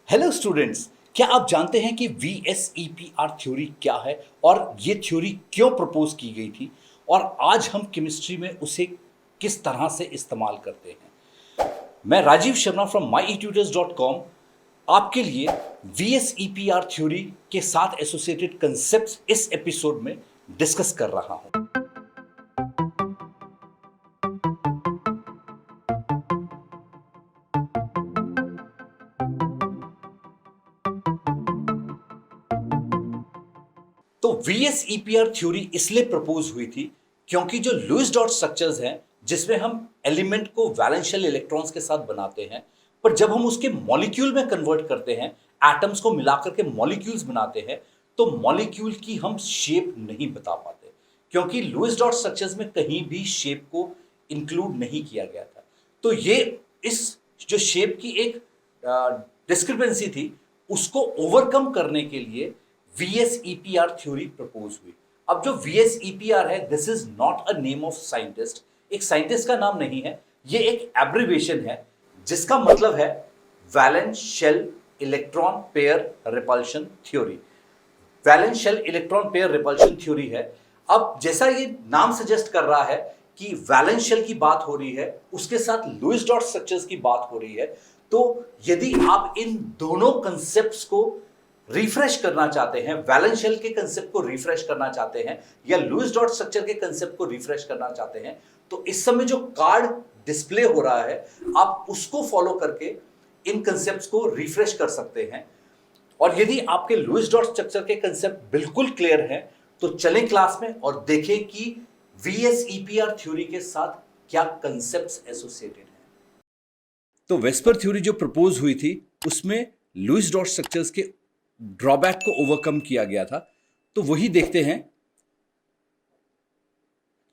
Hello students, क्या आप जानते हैं कि VSEPR थ्योरी क्या है और ये थ्योरी क्यों प्रपोज की गई थी और आज हम केमिस्ट्री में उसे किस तरह से इस्तेमाल करते हैं। मैं राजीव शर्मा फ्रॉम myetutors.com आपके लिए VSEPR थ्योरी के साथ एसोसिएटेड कंसेप्ट्स इस एपिसोड में डिस्कस कर रहा हूं। तो VSEPR थ्योरी इसलिए प्रपोज हुई थी क्योंकि जो लुईस डॉट स्ट्रक्चर्स हैं जिसमें हम एलिमेंट को वैलेंशियल इलेक्ट्रॉन्स के साथ बनाते हैं, पर जब हम उसके मॉलिक्यूल में कन्वर्ट करते हैं, एटम्स को मिलाकर के मॉलिक्यूल्स बनाते हैं, तो मॉलिक्यूल की हम शेप नहीं बता पाते क्योंकि लुईस डॉट स्ट्रक्चर्स में कहीं भी शेप को इंक्लूड नहीं किया गया था। तो ये इस जो शेप की एक डिस्क्रिपेंसी थी उसको ओवरकम करने के लिए VSEPR थ्योरी प्रपोज हुई। अब जो VSEPR है, this is not a name of scientist, एक साइंटिस्ट का नाम नहीं है, ये एक एब्रिविएशन है जिसका मतलब है valence shell electron pair repulsion theory. Valence shell electron pair repulsion theory है। अब जैसा ये नाम सजेस्ट कर रहा है कि वैलेंस शेल की बात हो रही है, उसके साथ लुईस डॉट स्ट्रक्चर्स की बात हो रही है, तो यदि आप इन दोनों कंसेप्ट्स को रिफ्रेश करना चाहते हैं, वैलेंस शेल के कंसेप्ट को रिफ्रेश करना चाहते हैं या लुईस डॉट स्ट्रक्चर के कंसेप्ट को रिफ्रेश करना चाहते हैं, तो इस समय जो कार्ड डिस्प्ले हो रहा है आप उसको फॉलो करके इन कंसेप्ट्स को रिफ्रेश कर सकते हैं। और यदि आपके लुईस डॉट स्ट्रक्चर के कंसेप्ट बिल्कुल क्लियर हैं तो चलें क्लास में और देखें कि VSEPR थ्योरी के साथ क्या कंसेप्ट्स एसोसिएटेड हैं। तो वेस्पर थ्योरी जो प्रपोज हुई थी उसमें लुईस डॉट स्ट्रक्चर्स के ड्रॉबैक को ओवरकम किया गया था, तो वही देखते हैं।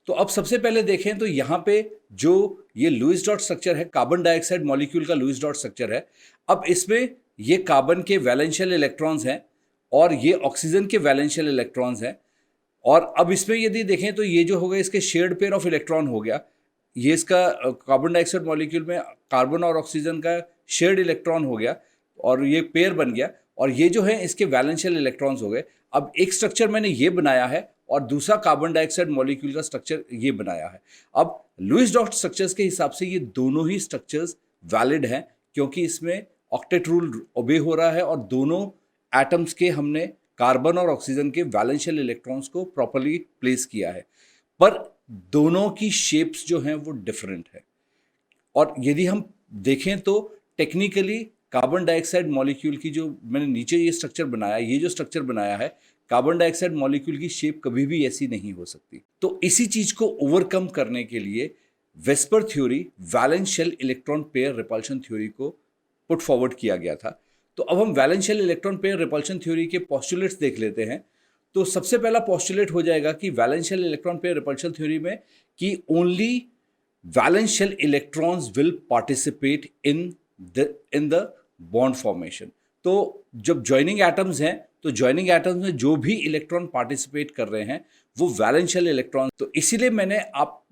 तो अब सबसे पहले देखें तो यहां पे जो ये लुईस डॉट स्ट्रक्चर है, कार्बन डाइऑक्साइड मॉलिक्यूल का लुईस डॉट स्ट्रक्चर है। अब इसमें ये कार्बन के वैलेंशियल इलेक्ट्रॉन्स हैं और ये ऑक्सीजन के वैलेंशियल इलेक्ट्रॉन्स हैं। और अब इसमें यदि देखें तो ये जो हो गया इसके शेयर्ड पेयर ऑफ इलेक्ट्रॉन हो गया, ये इसका कार्बन डाइऑक्साइड मॉलिक्यूल में कार्बन और ऑक्सीजन का शेयर्ड इलेक्ट्रॉन हो गया और ये पेयर बन गया, और ये जो है इसके वैलेंशियल इलेक्ट्रॉन्स हो गए। अब एक स्ट्रक्चर मैंने ये बनाया है और दूसरा कार्बन डाइऑक्साइड मॉलिक्यूल का स्ट्रक्चर ये बनाया है। अब लुईस डॉट स्ट्रक्चर्स के हिसाब से ये दोनों ही स्ट्रक्चर्स वैलिड हैं क्योंकि इसमें ऑक्टेट रूल ओबे हो रहा है और दोनों एटम्स के हमने कार्बन और ऑक्सीजन के वैलेंशियल इलेक्ट्रॉन्स को प्रॉपर्ली प्लेस किया है, पर दोनों की शेप्स जो हैं वो डिफरेंट है। और यदि हम देखें तो टेक्निकली कार्बन डाइऑक्साइड मॉलिक्यूल की जो मैंने नीचे ये स्ट्रक्चर बनाया, ये जो स्ट्रक्चर बनाया है, कार्बन डाइऑक्साइड मॉलिक्यूल की शेप कभी भी ऐसी नहीं हो सकती। तो इसी चीज को ओवरकम करने के लिए VSEPR theory, valence shell electron pair repulsion theory को पुट फॉरवर्ड किया गया था। तो अब हम valence shell electron pair repulsion theory के पोस्टुलेट्स देख लेते हैं। तो सबसे पहला पोस्टुलेट हो जाएगा कि valence shell electron pair repulsion theory में कि only valence shell electrons will participate in the bond formation. तो जब ज्वाइनिंग एटम्स हैं तो ज्वाइनिंग एटम्स में जो भी इलेक्ट्रॉन पार्टिसिपेट कर रहे हैं वो वैलेंस शेल इलेक्ट्रॉन। तो इसीलिए मैंने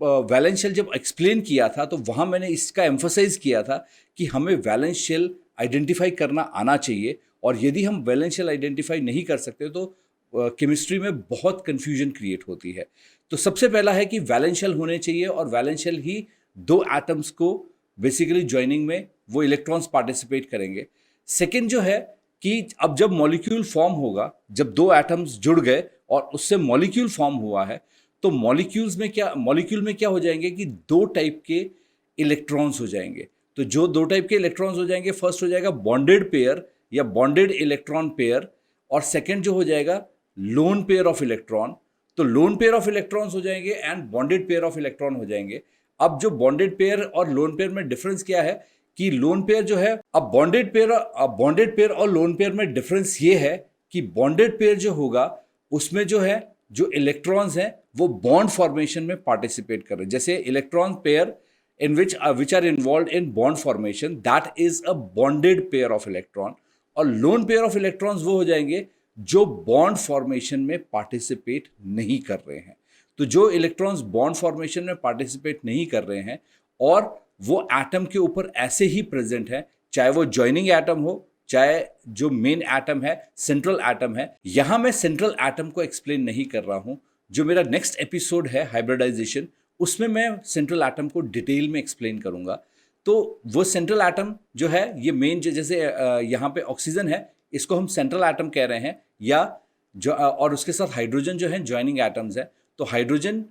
वैलेंस शेल जब एक्सप्लेन किया था तो वहां मैंने इसका एम्फसाइज किया था कि हमें वैलेंस शेल आइडेंटिफाई करना आना चाहिए, और यदि हम वैलेंस शेल आइडेंटिफाई नहीं कर सकते तो केमिस्ट्री में बहुत कन्फ्यूजन क्रिएट होती है। तो सबसे पहला है कि वैलेंस शेल होने चाहिए और वैलेंस शेल ही दो एटम्स को बेसिकली ज्वाइनिंग में वो इलेक्ट्रॉन्स पार्टिसिपेट करेंगे। सेकेंड जो है कि अब जब मॉलिक्यूल फॉर्म होगा, जब दो एटम्स जुड़ गए और उससे मॉलिक्यूल फॉर्म हुआ है, तो मॉलिक्यूल में क्या हो जाएंगे कि दो टाइप के इलेक्ट्रॉन्स हो जाएंगे। तो जो दो टाइप के इलेक्ट्रॉन्स हो जाएंगे, फर्स्ट हो जाएगा बॉन्डेड पेयर या बॉन्डेड इलेक्ट्रॉन पेयर, और सेकेंड जो हो जाएगा लोन पेयर ऑफ इलेक्ट्रॉन। तो लोन पेयर ऑफ इलेक्ट्रॉन्स हो जाएंगे and bonded pair of electron हो जाएंगे। अब जो बॉन्डेड पेयर और लोन पेयर में डिफरेंस क्या है कि लोन पेयर जो है, अब बॉन्डेड पेयर और लोन पेयर में डिफरेंस ये है कि बॉन्डेड पेयर जो होगा उसमें जो है जो इलेक्ट्रॉन्स हैं वो बॉन्ड फॉर्मेशन में पार्टिसिपेट कर रहे हैं। जैसे electron pair in which are involve in bond formation, that is a bonded pair of electron. और लोन पेयर ऑफ इलेक्ट्रॉन्स वो हो जाएंगे जो बॉन्ड फॉर्मेशन में पार्टिसिपेट नहीं कर रहे हैं। तो जो इलेक्ट्रॉन्स बॉन्ड फॉर्मेशन में पार्टिसिपेट नहीं कर रहे हैं और वो एटम के ऊपर ऐसे ही प्रेजेंट है, चाहे वो ज्वाइनिंग एटम हो चाहे जो मेन एटम है, सेंट्रल एटम है। यहां मैं सेंट्रल एटम को एक्सप्लेन नहीं कर रहा हूं। जो मेरा नेक्स्ट एपिसोड है हाइब्रिडाइजेशन, उसमें मैं सेंट्रल एटम को डिटेल में एक्सप्लेन करूंगा। तो वो सेंट्रल एटम जो है, ये मेन जैसे यहाँ पे ऑक्सीजन है, इसको हम सेंट्रल एटम कह रहे हैं, या जो और उसके साथ हाइड्रोजन जो है ज्वाइनिंग एटम्स है। तो हाइड्रोजन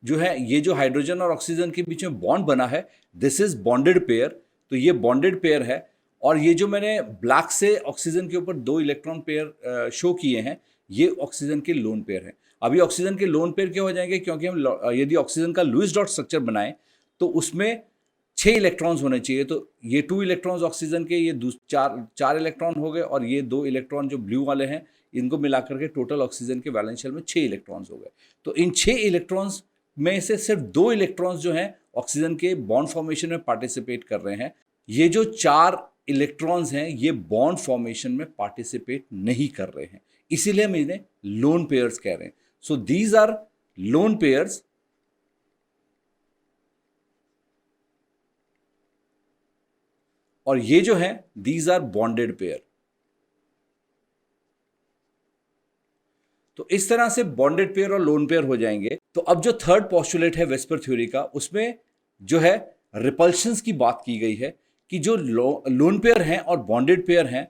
जो है, ये जो हाइड्रोजन और ऑक्सीजन के बीच में बॉन्ड बना है, दिस इज बॉन्डेड पेयर। तो ये बॉन्डेड पेयर है। और ये जो मैंने ब्लैक से ऑक्सीजन के ऊपर 2 इलेक्ट्रॉन पेयर शो किए हैं, ये ऑक्सीजन के लोन पेयर हैं। अभी ऑक्सीजन के लोन पेयर क्यों हो जाएंगे? क्योंकि हम यदि ऑक्सीजन का लुईस डॉट स्ट्रक्चर बनाएं तो उसमें 6 इलेक्ट्रॉन्स होने चाहिए। तो ये 2 इलेक्ट्रॉन्स ऑक्सीजन के, ये चार इलेक्ट्रॉन हो गए, और ये 2 इलेक्ट्रॉन जो ब्लू वाले हैं, इनको मिलाकर के टोटल ऑक्सीजन के वैलेंस शेल में 6 इलेक्ट्रॉन्स हो गए। तो इन 6 इलेक्ट्रॉन्स में से सिर्फ 2 इलेक्ट्रॉन्स जो हैं ऑक्सीजन के बॉन्ड फॉर्मेशन में पार्टिसिपेट कर रहे हैं। ये जो 4 इलेक्ट्रॉन्स हैं, ये बॉन्ड फॉर्मेशन में पार्टिसिपेट नहीं कर रहे हैं, इसीलिए हम इन्हें लोन पेयर्स कह रहे हैं। So these are lone pairs. और ये जो है, दीज आर बॉन्डेड पेयर। तो इस तरह से बॉन्डेड पेयर और लोन पेयर हो जाएंगे। तो अब जो थर्ड पोस्टुलेट है वेस्पर थ्योरी का, उसमें जो है रिपल्शंस की बात की गई है कि जो लोन पेयर हैं और बॉन्डेड पेयर हैं,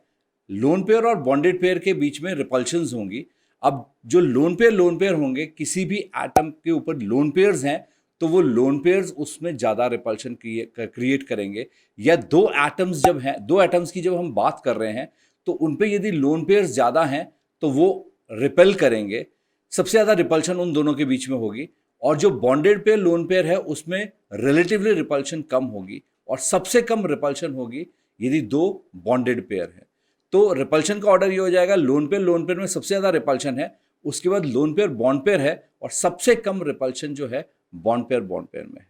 लोन पेयर और बॉन्डेड पेयर के बीच में रिपल्शंस होंगी। अब जो लोन पेयर होंगे, किसी भी एटम के ऊपर लोन पेयर्स हैं, तो वो लोन पेयर्स उसमें ज़्यादा रिपल्शन क्रिएट करेंगे। या दो एटम्स की जब हम बात कर रहे हैं, तो उन पे यदि लोन पेयर्स ज़्यादा हैं तो वो रिपेल करेंगे। सबसे ज़्यादा रिपल्शन उन दोनों के बीच में होगी। और जो बॉन्डेड पेयर लोन पेयर है, उसमें रिलेटिवली रिपल्शन कम होगी, और सबसे कम रिपल्शन होगी यदि 2 बॉन्डेड पेयर है। तो रिपल्शन का ऑर्डर ये हो जाएगा, लोन पेयर में सबसे ज़्यादा रिपल्शन है, उसके बाद लोन पेयर बॉन्ड पेयर है, और सबसे कम रिपल्शन जो है बॉन्ड पेयर में है।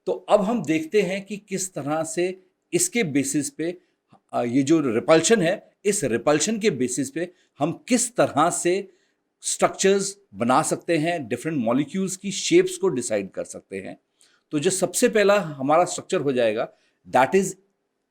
तो अब हम देखते हैं कि किस तरह से इसके बेसिस पे ये जो रिपल्शन है, इस रिपल्शन के बेसिस पे हम किस तरह से स्ट्रक्चर्स बना सकते हैं, डिफरेंट मॉलिक्यूल्स की शेप्स को डिसाइड कर सकते हैं। तो जो सबसे पहला हमारा स्ट्रक्चर हो जाएगा, that is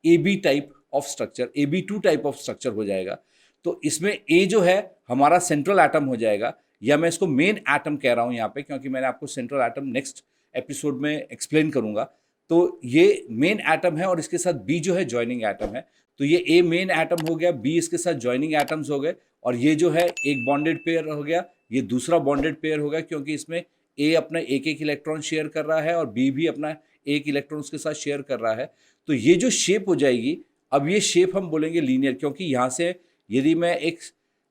AB type of structure, AB2 type of structure हो जाएगा। तो इसमें A जो है हमारा सेंट्रल एटम हो जाएगा, या मैं इसको मेन एटम कह रहा हूं यहाँ पे, क्योंकि मैंने आपको सेंट्रल एटम नेक्स्ट एपिसोड में एक्सप्लेन करूंगा। तो ये मेन एटम है, और इसके साथ B जो है ज्वाइनिंग एटम है। तो ये A मेन एटम हो गया, B इसके साथ ज्वाइनिंग एटम्स हो गए, और ये जो है एक बॉन्डेड पेयर हो गया, ये दूसरा बॉन्डेड पेयर हो गया, क्योंकि इसमें A अपना एक इलेक्ट्रॉन शेयर कर रहा है और B भी अपना एक इलेक्ट्रॉन उसके साथ शेयर कर रहा है। तो ये जो शेप हो जाएगी, अब ये शेप हम बोलेंगे लीनियर, क्योंकि यहाँ से यदि मैं एक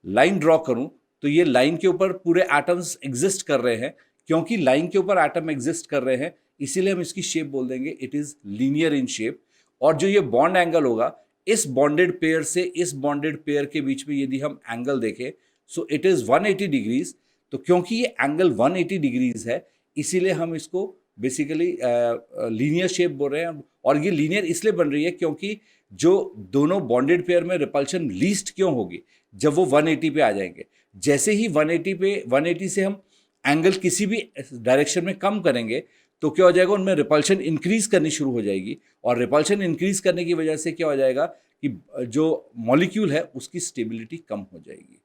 लाइन ड्रॉ करूँ तो ये लाइन के ऊपर पूरे एटम्स एग्जिस्ट कर रहे हैं। क्योंकि लाइन के ऊपर एटम एग्जिस्ट कर रहे हैं, इसीलिए हम इसकी शेप बोल देंगे it is linear in shape. और जो ये बॉन्ड एंगल होगा, इस बॉन्डेड पेयर से इस बॉन्डेड पेयर के बीच में यदि हम एंगल देखें, सो इट इज 180 डिग्रीज। तो क्योंकि ये एंगल 180 डिग्रीज है, इसीलिए हम इसको बेसिकली लीनियर शेप बोल रहे हैं। और ये लीनियर इसलिए बन रही है क्योंकि जो दोनों बॉन्डेड पेयर में रिपल्शन लीस्ट क्यों होगी, जब वो 180 पे आ जाएंगे। जैसे ही 180 से हम एंगल किसी भी डायरेक्शन में कम करेंगे, तो क्या हो जाएगा, उनमें रिपल्शन इंक्रीज करनी शुरू हो जाएगी। और रिपल्शन इंक्रीज करने की वजह से क्या हो जाएगा कि जो मॉलिक्यूल है उसकी स्टेबिलिटी कम हो जाएगी।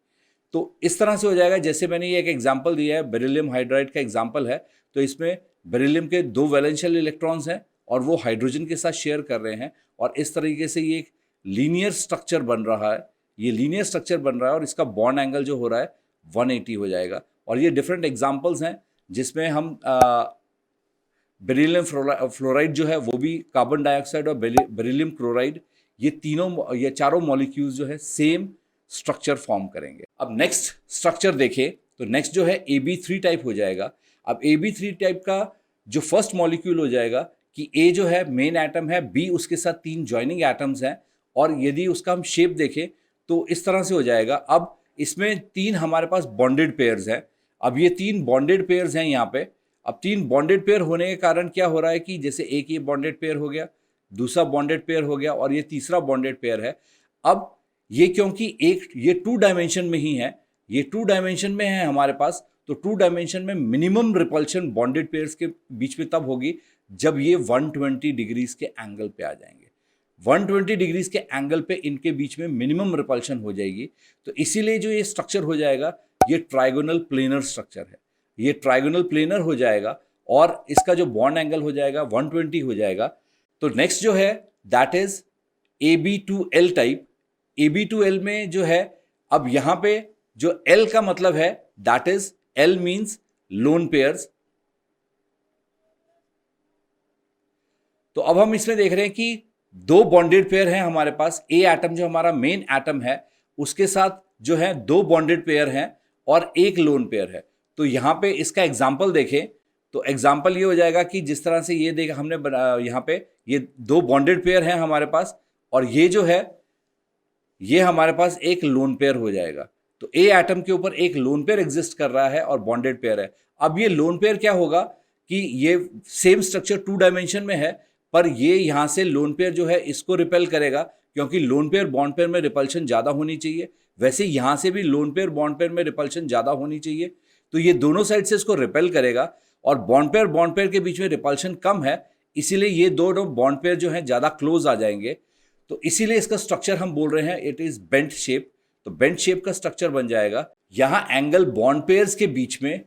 तो इस तरह से हो जाएगा। जैसे मैंने ये एक एग्जांपल दिया है, बेरिलियम हाइड्राइड का एग्जांपल है। तो इसमें बेरिलियम के 2 वैलेंशियल इलेक्ट्रॉन्स हैं, और वो हाइड्रोजन के साथ शेयर कर रहे हैं, और इस तरीके से ये एक लीनियर स्ट्रक्चर बन रहा है। ये लीनियर स्ट्रक्चर बन रहा है, और इसका बॉन्ड एंगल जो हो रहा है 180 हो जाएगा। और ये डिफरेंट एग्जाम्पल्स हैं, जिसमें हम बेरिलियम फ्लोराइड जो है वो भी कार्बन डाइऑक्साइड, और बेरिलियम क्लोराइड, ये चारों मॉलिक्यूल्स जो है सेम स्ट्रक्चर फॉर्म करेंगे। अब नेक्स्ट स्ट्रक्चर देखें तो नेक्स्ट जो है AB3 टाइप हो जाएगा। अब AB3 टाइप का जो फर्स्ट मॉलिक्यूल हो जाएगा कि A जो है मेन एटम है, B उसके साथ 3 ज्वाइनिंग एटम्स हैं, और यदि उसका हम शेप देखें तो इस तरह से हो जाएगा। अब इसमें 3 हमारे पास बॉन्डेड पेयर्स हैं। अब ये 3 बॉन्डेड पेयर्स हैं यहाँ पे। अब 3 बॉन्डेड पेयर होने के कारण क्या हो रहा है कि जैसे एक ये बॉन्डेड पेयर हो गया, दूसरा बॉन्डेड पेयर हो गया, और ये तीसरा बॉन्डेड पेयर है। अब ये क्योंकि ये 2 डायमेंशन में ही है, ये 2 डायमेंशन में है हमारे पास, तो 2 डायमेंशन में मिनिमम रिपल्शन बॉन्डेड पेयर्स के बीच में तब होगी जब ये 120 डिग्रीज के एंगल पे आ जाएंगे। 120 डिग्रीज के एंगल पे इनके बीच में मिनिमम रिपल्शन हो जाएगी। तो इसीलिए जो ये स्ट्रक्चर हो जाएगा ये ट्राइगोनल प्लेनर स्ट्रक्चर है। ये ट्राइगोनल प्लेनर हो जाएगा और इसका जो बॉन्ड एंगल हो जाएगा 120 हो जाएगा। तो नेक्स्ट जो है that is AB2L type. AB2L में जो है, अब यहां पे जो L का मतलब है that is L means lone pairs. तो अब हम इसमें देख रहे हैं कि दो बॉन्डेड पेयर हैं हमारे पास। ए एटम जो हमारा मेन एटम है उसके साथ जो है दो बॉन्डेड पेयर हैं और एक लोन पेयर है। तो यहां पे इसका एग्जांपल देखें तो एग्जांपल ये हो जाएगा कि जिस तरह से ये देख हमने यहां पे ये दो बॉन्डेड पेयर हैं हमारे पास और ये जो है ये हमारे पास एक लोन पेयर हो जाएगा। तो ए एटम के ऊपर एक लोन पेयर एग्जिस्ट कर रहा है और बॉन्डेड पेयर है। अब ये लोन पेयर क्या होगा कि ये सेम स्ट्रक्चर 2 डायमेंशन में है, पर ये यहां से लोन पेयर जो है इसको रिपेल करेगा क्योंकि लोन पेयर बॉन्ड पेयर में रिपल्शन ज्यादा होनी चाहिए। वैसे यहां से भी लोन पेयर बॉन्ड पेयर में रिपल्शन ज्यादा होनी चाहिए। तो ये दोनों साइड से इसको रिपेल करेगा और बॉन्ड पेयर के बीच में रिपल्शन कम है, इसीलिए ये दोनों बॉन्ड पेयर जो है ज्यादा क्लोज आ जाएंगे। तो इसीलिए इसका स्ट्रक्चर हम बोल रहे हैं इट इज बेंट शेप। तो बेंट शेप का स्ट्रक्चर बन जाएगा। यहां एंगल बॉन्ड पेयर्स के बीच में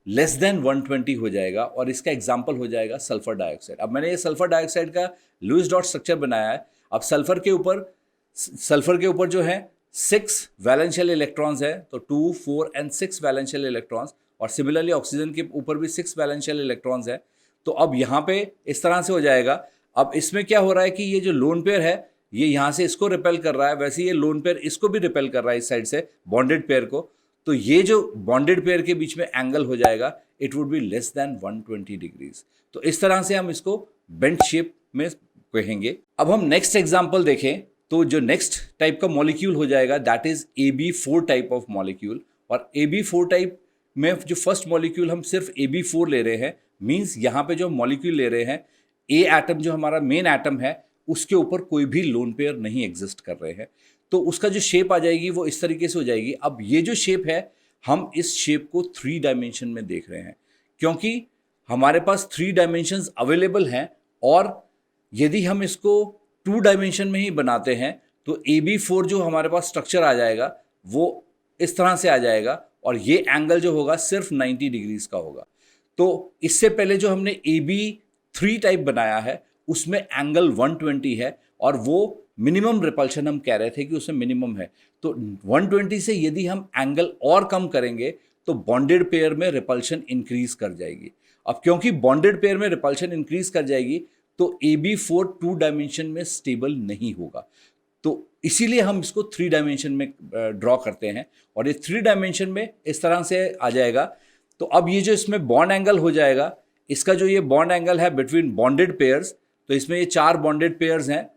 लेस देन 120 हो जाएगा और इसका एग्जाम्पल हो जाएगा सल्फर डाइऑक्साइड। अब मैंने ये सल्फर डाइऑक्साइड का लुईस डॉट स्ट्रक्चर बनाया है। अब सल्फर के ऊपर जो है 6 वैलेंशियल इलेक्ट्रॉन्स है, तो 2, 4 एंड 6 वैलेंशियल इलेक्ट्रॉन्स। और सिमिलरली ऑक्सीजन के ऊपर भी 6 वैलेंशियल इलेक्ट्रॉन्स है। तो अब यहाँ पे इस तरह से हो जाएगा। अब इसमें क्या हो रहा है कि ये जो लोन पेयर है ये यहाँ से इसको रिपेल कर रहा है, वैसे ये लोन पेयर इसको भी रिपेल कर रहा है इस साइड से बॉन्डेड पेयर को। तो ये जो बॉन्डेड पेयर के बीच में एंगल हो जाएगा it would be less than 120 degrees. तो इस तरह से हम इसको बेंट शेप में कहेंगे। अब हम नेक्स्ट एग्जांपल देखें तो जो नेक्स्ट टाइप का मॉलिक्यूल हो जाएगा that is AB4 type of molecule. और AB4 टाइप में जो फर्स्ट मॉलिक्यूल हम सिर्फ AB4 ले रहे हैं, मींस यहाँ पे जो मॉलिक्यूल ले रहे हैं ए एटम जो हमारा मेन एटम है उसके ऊपर कोई भी लोन पेयर नहीं एग्जिस्ट कर रहे हैं। तो उसका जो शेप आ जाएगी वो इस तरीके से हो जाएगी। अब ये जो शेप है हम इस शेप को 3 डायमेंशन में देख रहे हैं क्योंकि हमारे पास 3 डायमेंशंस अवेलेबल हैं। और यदि हम इसको 2 डायमेंशन में ही बनाते हैं तो AB4 जो हमारे पास स्ट्रक्चर आ जाएगा वो इस तरह से आ जाएगा और ये एंगल जो होगा सिर्फ 90 डिग्रीज का होगा। तो इससे पहले जो हमने AB3 टाइप बनाया है उसमें एंगल 120 है और वो मिनिमम रिपल्शन हम कह रहे थे कि उसमें मिनिमम है। तो 120 से यदि हम एंगल और कम करेंगे तो बॉन्डेड पेयर में रिपल्शन इंक्रीज कर जाएगी। अब क्योंकि बॉन्डेड पेयर में रिपल्शन इंक्रीज कर जाएगी तो AB4 2 डायमेंशन में स्टेबल नहीं होगा। तो इसीलिए हम इसको 3 डायमेंशन में ड्रॉ करते हैं और ये 3 डायमेंशन में इस तरह से आ जाएगा। तो अब ये जो इसमें बॉन्ड एंगल हो जाएगा, इसका जो ये बॉन्ड एंगल है बिटवीन बॉन्डेड पेयर्स, तो इसमें ये 4 बॉन्डेड पेयर्स हैं।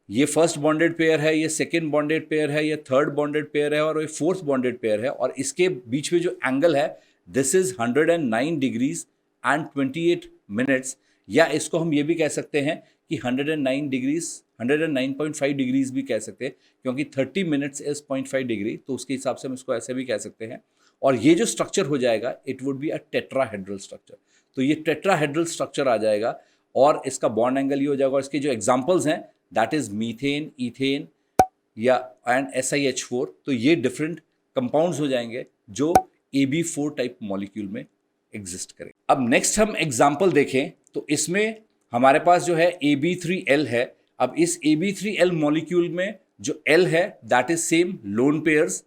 ये फर्स्ट बॉन्डेड पेयर है, ये सेकेंड बॉन्डेड पेयर है, ये थर्ड बॉन्डेड पेयर है और ये फोर्थ बॉन्डेड पेयर है। और इसके बीच में जो एंगल है this is 109 degrees and 28 minutes, या इसको हम ये भी कह सकते हैं कि 109 डिग्रीज 109.5 डिग्रीज भी कह सकते हैं क्योंकि 30 मिनट्स इज 0.5 डिग्री, तो उसके हिसाब से हम इसको ऐसे भी कह सकते हैं। और ये जो स्ट्रक्चर हो जाएगा it would be a tetrahedral structure. तो ये टेट्राहेड्रल स्ट्रक्चर आ जाएगा और इसका बॉन्ड एंगल ये हो जाएगा। और इसके जो एग्जांपल्स हैं दैट इज मीथेन, इथेन या एंड SiH4। तो ये डिफरेंट कंपाउंड्स हो जाएंगे जो AB4 टाइप मॉलिक्यूल में एग्जिस्ट करें। अब नेक्स्ट हम एग्जांपल देखें तो इसमें हमारे पास जो है AB3L है। अब इस AB3L मॉलिक्यूल में जो L है that is same lone pairs.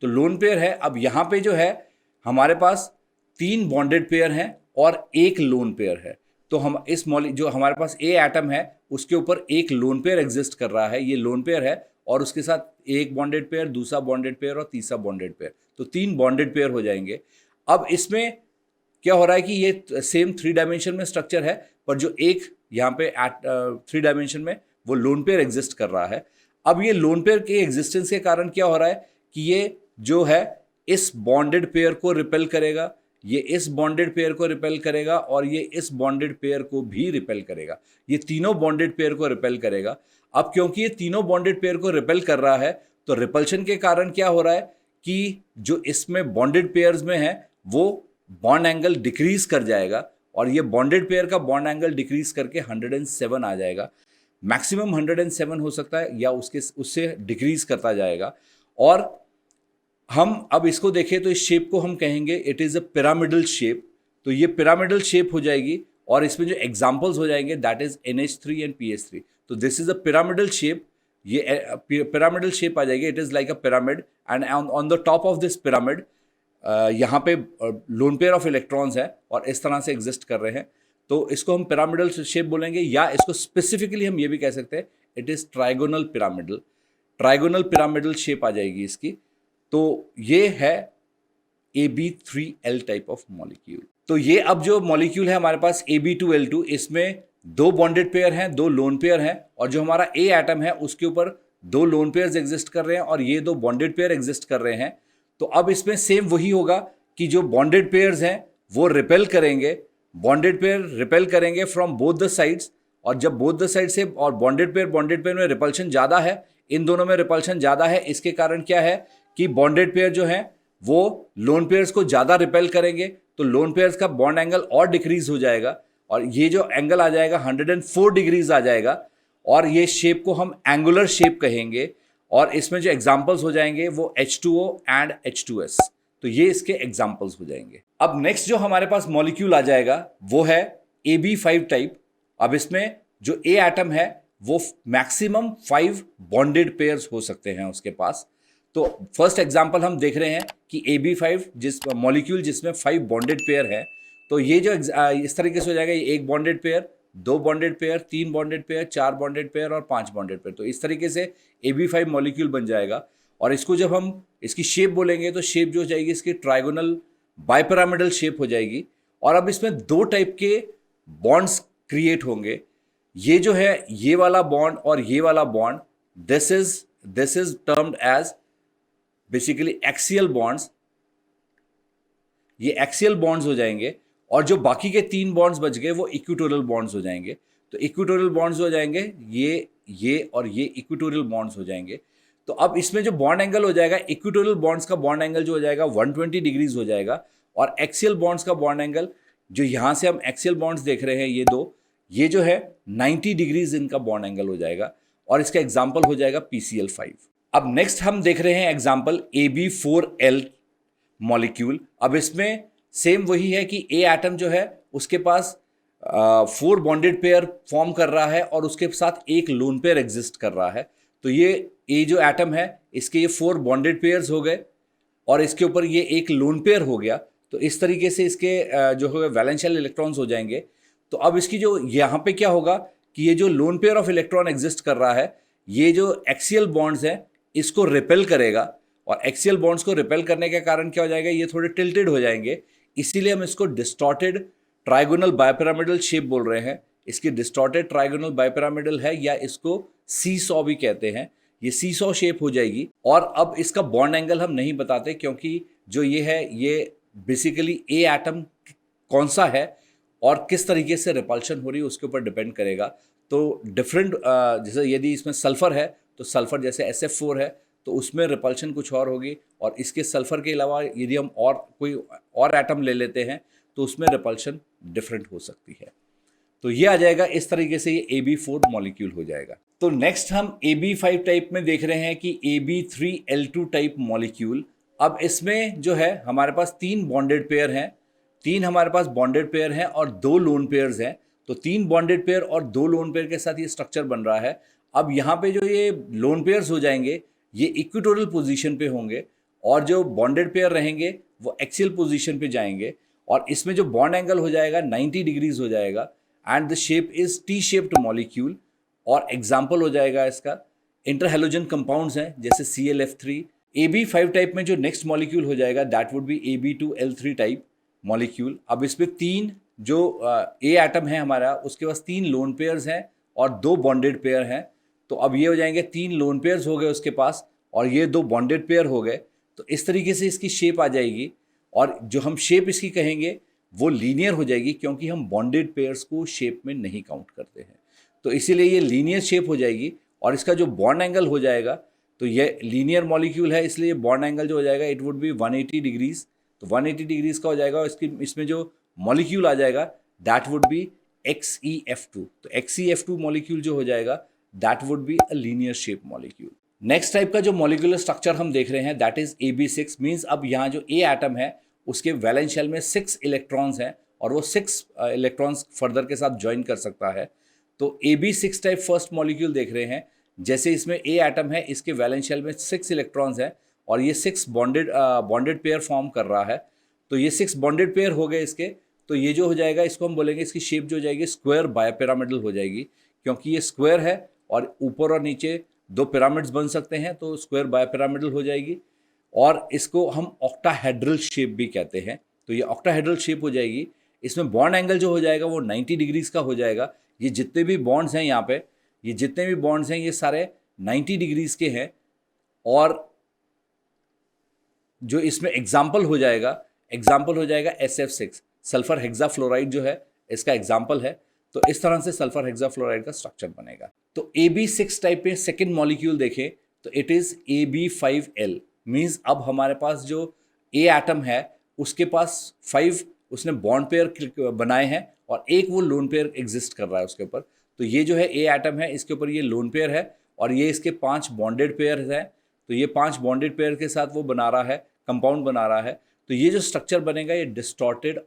तो लोन पेयर है। अब यहां पे जो है हमारे पास 3 बॉन्डेड पेयर हैं और एक लोन पेयर है। तो हम इस जो हमारे पास ए एटम है उसके ऊपर एक लोन पेयर एग्जिस्ट कर रहा है, ये लोन पेयर है और उसके साथ एक बॉन्डेड पेयर, दूसरा बॉन्डेड पेयर और तीसरा बॉन्डेड पेयर, तो 3 बॉन्डेड पेयर हो जाएंगे। अब इसमें क्या हो रहा है कि ये सेम 3 डायमेंशन में स्ट्रक्चर है पर जो एक यहाँ पे 3 डायमेंशन में वो लोन पेयर एग्जिस्ट कर रहा है। अब ये लोन पेयर के एग्जिस्टेंस के कारण क्या हो रहा है कि ये जो है इस बॉन्डेड पेयर को रिपेल करेगा, ये इस बॉन्डेड पेयर को रिपेल करेगा और ये इस बॉन्डेड पेयर को भी रिपेल करेगा। ये तीनों बॉन्डेड पेयर को रिपेल करेगा। अब क्योंकि ये तीनों बॉन्डेड पेयर को रिपेल कर रहा है तो रिपल्शन के कारण क्या हो रहा है कि जो इसमें बॉन्डेड पेयर्स में है वो बॉन्ड एंगल डिक्रीज कर जाएगा और ये बॉन्डेड पेयर का बॉन्ड एंगल डिक्रीज करके 107 आ जाएगा। मैक्सिमम 107 हो सकता है या उससे डिक्रीज करता जाएगा। और हम अब इसको देखें तो इस शेप को हम कहेंगे it is a pyramidal shape. तो ये पिरामिडल शेप हो जाएगी और इसमें जो एग्जाम्पल्स हो जाएंगे that is NH3 and PH3। तो this is a pyramidal shape, ये पिरामिडल शेप आ जाएगी। It is like a pyramid and on the top of this pyramid यहाँ पे लोन पेयर ऑफ इलेक्ट्रॉन्स है और इस तरह से एग्जिस्ट कर रहे हैं। तो इसको हम पिरामिडल शेप बोलेंगे या इसको स्पेसिफिकली हम ये भी कह सकते हैं it is trigonal pyramidal. Trigonal pyramidal shape आ जाएगी इसकी। तो ये है AB3L टाइप ऑफ मॉलिक्यूल। तो ये अब जो मॉलिक्यूल है हमारे पास AB2L2, इसमें दो बॉन्डेड पेयर हैं, दो लोन पेयर हैं, और जो हमारा A एटम है उसके ऊपर दो लोन पेयर्स एग्जिस्ट कर रहे हैं और ये दो बॉन्डेड पेयर एग्जिस्ट कर रहे हैं। तो अब इसमें सेम वही होगा कि जो बॉन्डेड पेयर्स हैं वो रिपेल करेंगे, बॉन्डेड पेयर रिपेल करेंगे फ्रॉम बोथ द साइड्स। और जब बोथ द साइड से और बॉन्डेड पेयर में रिपल्शन ज़्यादा है, इन दोनों में रिपल्शन ज़्यादा है, इसके कारण क्या है कि बॉन्डेड पेयर जो है वो लोन पेयर्स को ज़्यादा रिपेल करेंगे। तो लोन पेयर्स का बॉन्ड एंगल और डिक्रीज हो जाएगा और ये जो एंगल आ जाएगा 104 डिग्रीज आ जाएगा और ये शेप को हम एंगुलर शेप कहेंगे। और इसमें जो एग्जाम्पल्स हो जाएंगे वो H2O एंड H2S। तो ये इसके एग्जाम्पल्स हो जाएंगे। अब नेक्स्ट जो हमारे पास मॉलिक्यूल आ जाएगा वो है AB5 टाइप। अब इसमें जो A एटम है वो मैक्सिमम 5 बॉन्डेड पेयर्स हो सकते हैं उसके पास। तो फर्स्ट एग्जांपल हम देख रहे हैं कि AB5 जिस मॉलिक्यूल जिसमें 5 बॉन्डेड पेयर है। तो ये जो इस तरीके से हो जाएगा, ये एक बॉन्डेड पेयर, दो बॉन्डेड पेयर, तीन बॉन्डेड पेयर, चार बॉन्डेड पेयर और पांच बॉन्डेड पेयर। तो इस तरीके से AB5 मॉलिक्यूल बन जाएगा। और इसको जब हम इसकी शेप बोलेंगे तो शेप जो हो जाएगी इसकी ट्राइगोनल बाइपिरामिडल शेप हो जाएगी। और अब इसमें दो टाइप के बॉन्ड्स क्रिएट होंगे। ये जो है ये वाला बॉन्ड और ये वाला bond, this is termed as basically axial bonds. ये एक्सियल बॉन्ड्स हो जाएंगे और जो बाकी के तीन बॉन्ड्स बच गए वो इक्वेटोरियल बॉन्ड्स हो जाएंगे। तो इक्वेटोरियल बॉन्ड्स हो जाएंगे ये और ये इक्वेटोरियल बॉन्ड्स हो जाएंगे। तो अब इसमें जो बॉन्ड एंगल हो जाएगा, इक्वेटोरियल बॉन्ड्स का बॉन्ड एंगल जो हो जाएगा 120 डिग्रीज हो जाएगा और एक्सियल बॉन्ड्स का बॉन्ड एंगल जो यहां से हम एक्सियल बॉन्ड्स देख रहे हैं ये दो, ये जो है 90 डिग्रीज इनका बॉन्ड एंगल हो जाएगा और इसका एग्जाम्पल हो जाएगा PCl5। अब नेक्स्ट हम देख रहे हैं एग्जाम्पल AB4L मॉलिक्यूल। अब इसमें सेम वही है कि A एटम जो है उसके पास 4 बॉन्डेड पेयर फॉर्म कर रहा है और उसके साथ एक लोन पेयर एग्जिस्ट कर रहा है। तो ये A जो एटम है इसके ये 4 बॉन्डेड पेयर्स हो गए और इसके ऊपर ये एक लोन पेयर हो गया। तो इस तरीके से इसके जो है वैलेंशियल इलेक्ट्रॉन्स हो जाएंगे। तो अब इसकी जो यहाँ पे क्या होगा कि ये जो loan pair of electron exist कर रहा है, ये जो एक्सियल बॉन्ड्स हैं इसको रिपेल करेगा और एक्सियल बॉन्ड्स को रिपेल करने के कारण क्या हो जाएगा, ये थोड़े टिल्टेड हो जाएंगे। इसीलिए हम इसको डिस्टॉर्टेड ट्राइगोनल बाइपिरामिडल शेप बोल रहे हैं। इसकी डिस्टॉर्टेड ट्राइगोनल बाइपिरामिडल है या इसको सीसॉ भी कहते हैं। ये सीसॉ शेप हो जाएगी। और अब इसका बॉन्ड एंगल हम नहीं बताते क्योंकि जो ये है ये बेसिकली A एटम कौन सा है और किस तरीके से रिपल्शन हो रही है उसके ऊपर डिपेंड करेगा। तो डिफरेंट जैसे यदि इसमें सल्फर है तो सल्फर जैसे SF4 है तो उसमें रिपल्शन कुछ और होगी और इसके सल्फर के अलावा यदि हम और कोई और एटम ले लेते हैं तो उसमें रिपल्शन डिफरेंट हो सकती है। तो ये आ जाएगा इस तरीके से ये AB4 मॉलिक्यूल हो जाएगा। तो नेक्स्ट हम AB5 टाइप में देख रहे हैं कि AB3L2 टाइप मॉलिक्यूल। अब इसमें जो है हमारे पास तीन बॉन्डेड पेयर हैं, तीन हमारे पास बॉन्डेड पेयर हैं और दो लोन पेयर्स हैं। तो तीन बॉन्डेड पेयर और दो लोन पेयर के साथ ये स्ट्रक्चर बन रहा है। अब यहाँ पे जो ये लोन पेयर्स हो जाएंगे ये इक्वेटोरियल पोजीशन पे होंगे और जो बॉन्डेड पेयर रहेंगे वो एक्सियल पोजीशन पे जाएंगे और इसमें जो बॉन्ड एंगल हो जाएगा 90 डिग्रीज हो जाएगा and the shape is T shaped molecule. और एग्जाम्पल हो जाएगा इसका इंटरहेलोजन कंपाउंड्स हैं जैसे ClF3। AB5 टाइप में जो नेक्स्ट मॉलिक्यूल हो जाएगा that would be AB2L3 type molecule. अब इसमें तीन जो A एटम है हमारा उसके पास तीन लोन पेयर्स हैं और दो बॉन्डेड पेयर हैं। तो अब ये हो जाएंगे तीन लोन पेयर्स हो गए उसके पास और ये दो बॉन्डेड पेयर हो गए। तो इस तरीके से इसकी शेप आ जाएगी और जो हम शेप इसकी कहेंगे वो लीनियर हो जाएगी क्योंकि हम बॉन्डेड पेयर्स को शेप में नहीं काउंट करते हैं। तो इसीलिए ये लीनियर शेप हो जाएगी और इसका जो बॉन्ड एंगल हो जाएगा तो ये लीनियर मॉलिक्यूल है इसलिए बॉन्ड एंगल जो हो जाएगा इट वुड बी 180 डिग्रीज। तो 180 डिग्रीज का हो जाएगा और इसमें जो मॉलिक्यूल आ जाएगा दैट वुड बी XeF2। तो XeF2 मॉलिक्यूल जो हो जाएगा that would be a linear shape molecule. Next type का जो मॉलिक्यूलर स्ट्रक्चर हम देख रहे हैं दैट इज AB6। मीन्स अब यहाँ जो A एटम है उसके वैलेंस शेल में 6 इलेक्ट्रॉन्स हैं और वो 6 इलेक्ट्रॉन्स फर्दर के साथ ज्वाइन कर सकता है। तो AB6 टाइप फर्स्ट मॉलिक्यूल देख रहे हैं। जैसे इसमें A एटम है, इसके वैलेंस शेल में 6 इलेक्ट्रॉन्स हैं और ये 6 बॉन्डेड पेयर फॉर्म कर रहा है। तो ये 6 बॉन्डेड पेयर हो गए इसके। तो ये जो हो जाएगा इसको हम बोलेंगे, इसकी शेप जो हो जाएगी स्क्वायर बायोपिरामिडल हो जाएगी, क्योंकि ये स्क्वायर है और ऊपर और नीचे 2 पिरामिड्स बन सकते हैं, तो स्क्वायर बायोपिरामिडल हो जाएगी। और इसको हम ऑक्टाहेड्रल शेप भी कहते हैं। तो ये ऑक्टाहेड्रल शेप हो जाएगी। इसमें बॉन्ड एंगल जो हो जाएगा वो 90 डिग्रीज का हो जाएगा। ये जितने भी बॉन्ड्स हैं यहाँ पे, ये जितने भी बॉन्ड्स हैं ये सारे 90 डिग्रीज के हैं। और जो इसमें एग्जाम्पल हो जाएगा SF6, सल्फर हेक्साफ्लोराइड जो है इसका एग्जाम्पल है। तो इस तरह से सल्फर हेक्साफ्लोराइड का स्ट्रक्चर बनेगा। तो AB6 टाइप में सेकेंड मॉलिक्यूल देखें तो इट इज AB5L। मीन्स अब हमारे पास जो A एटम है उसके पास 5 उसने बॉन्ड पेयर बनाए हैं और एक वो लोन पेयर एग्जिस्ट कर रहा है उसके ऊपर। तो ये जो है A एटम है, इसके ऊपर ये लोन पेयर है और ये इसके 5 बॉन्डेड पेयर हैं। तो ये 5 बॉन्डेड पेयर के साथ वो बना रहा है, कंपाउंड बना रहा है। तो ये जो स्ट्रक्चर बनेगा ये डिस्टॉर्टेड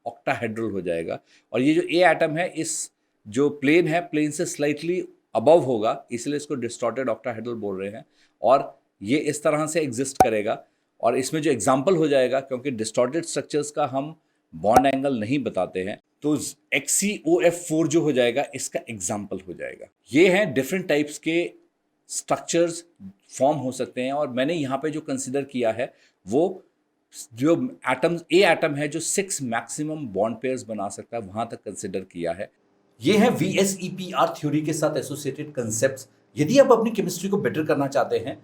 ऑक्टाहेड्रल हो जाएगा। और ये जो A एटम है इस जो प्लेन है, प्लेन से स्लाइटली अबव होगा, इसलिए इसको डिस्टॉर्टेड ऑक्टाहेड्रल बोल रहे हैं। और ये इस तरह से एग्जिस्ट करेगा। और इसमें जो एग्जाम्पल हो जाएगा, क्योंकि डिस्टॉर्टेड स्ट्रक्चर्स का हम बॉन्ड एंगल नहीं बताते हैं, तो XeOF4 जो हो जाएगा इसका एग्जाम्पल हो जाएगा। ये हैं डिफरेंट टाइप्स के स्ट्रक्चर्स फॉर्म हो सकते हैं। और मैंने यहाँ पे जो कंसिडर किया है वो जो एटम्स A एटम है जो 6 मैक्सिमम बॉन्ड पेयर्स बना सकता है वहां तक कंसिडर किया है। ये है VSEPR थ्योरी के साथ एसोसिएटेड कंसेप्ट्स। यदि आप अपनी केमिस्ट्री को बेटर करना चाहते हैं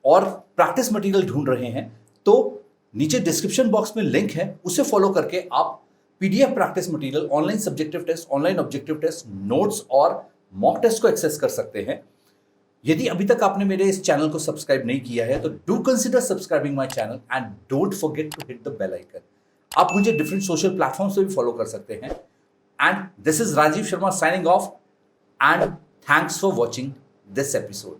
और प्रैक्टिस मटेरियल ढूंढ रहे हैं तो नीचे डिस्क्रिप्शन बॉक्स में लिंक है, उसे फॉलो करके आप PDF practice material, online subjective test, online objective test, notes और मॉक टेस्ट को एक्सेस कर सकते हैं। यदि अभी तक आपने मेरे इस चैनल को सब्सक्राइब नहीं किया है तो do consider subscribing my channel and don't forget to hit the bell icon. आप मुझे डिफरेंट सोशल प्लेटफॉर्म्स पे भी फॉलो कर सकते हैं। And this is Rajeev Sharma signing off and thanks for watching this episode.